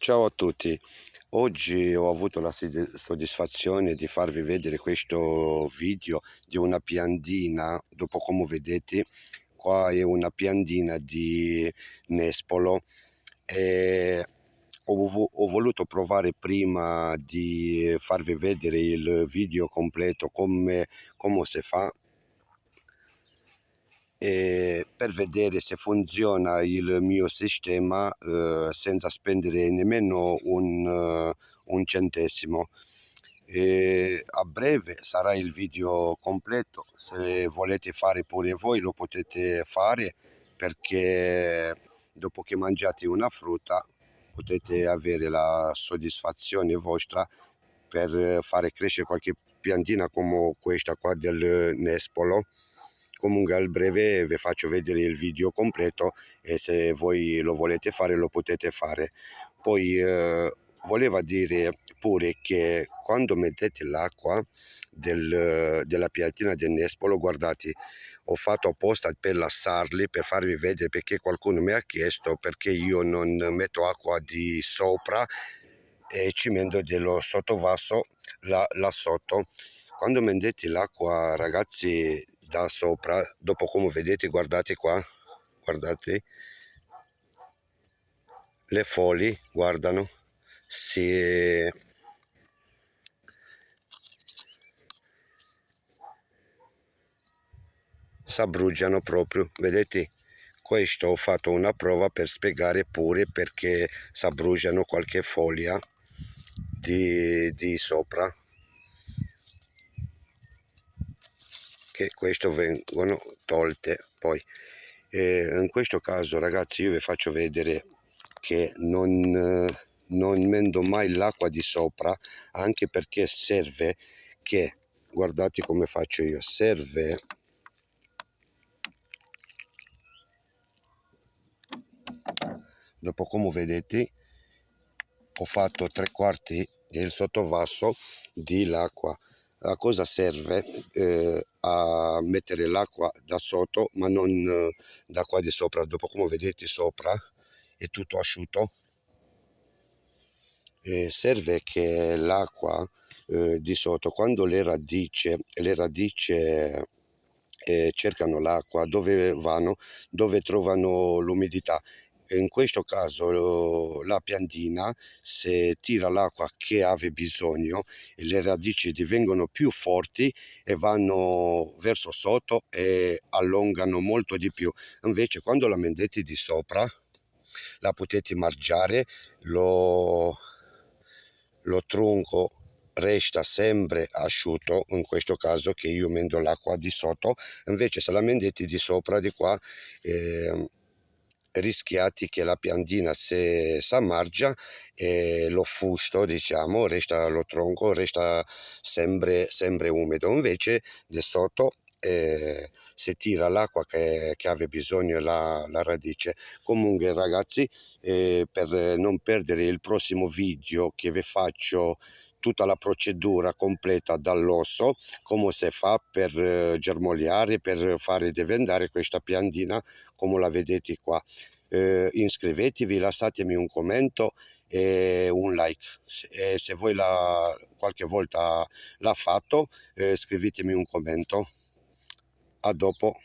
Ciao a tutti, oggi ho avuto la soddisfazione di farvi vedere questo video di una piandina. Dopo, come vedete, qua è una piandina di nespolo e ho voluto provare prima di farvi vedere il video completo come si fa, e per vedere se funziona il mio sistema senza spendere nemmeno un centesimo. E a breve sarà il video completo. Se volete fare pure voi lo potete fare, perché dopo che mangiate una frutta potete avere la soddisfazione vostra per fare crescere qualche piantina come questa qua del nespolo. Comunque al breve vi faccio vedere il video completo e se voi lo volete fare lo potete fare. Poi voleva dire pure che quando mettete l'acqua della piantina del nespolo, guardate, ho fatto apposta per lasciarli, per farvi vedere, perché qualcuno mi ha chiesto perché io non metto acqua di sopra e ci metto dello sottovaso là sotto. Quando mettete l'acqua, ragazzi, da sopra, dopo, come vedete, guardate qua, guardate, le foglie, guardano, si s'abbrugiano proprio, vedete? Questo ho fatto una prova per spiegare pure perché s'abbrugiano qualche foglia di sopra, che questo vengono tolte poi. In questo caso, ragazzi, io vi faccio vedere che non mendo mai l'acqua di sopra, anche perché serve che, guardate come faccio io, serve dopo, come vedete, ho fatto 3/4 del sottovaso di l'acqua. A cosa serve? A mettere l'acqua da sotto, ma non da qua di sopra. Dopo, come vedete, sopra è tutto asciutto. Serve che l'acqua di sotto, quando le radici cercano l'acqua, dove vanno? Dove trovano l'umidità. In questo caso la piantina, se tira l'acqua che ha bisogno, le radici divengono più forti e vanno verso sotto e allungano molto di più. Invece quando la mettete di sopra la potete mangiare, lo tronco resta sempre asciutto, in questo caso che io mendo l'acqua di sotto. Invece se la mettete di sopra, di qua, rischiate che la piantina, se s'ammargia, lo fusto, diciamo, resta, lo tronco resta sempre umido. Invece di sotto si tira l'acqua che aveva bisogno la radice. Comunque, ragazzi, per non perdere il prossimo video, che vi faccio tutta la procedura completa dall'osso, come si fa per germogliare, per fare diventare questa piantina come la vedete qua. Iscrivetevi, lasciatemi un commento e un like. Se voi qualche volta l'ha fatto, scrivetemi un commento. A dopo.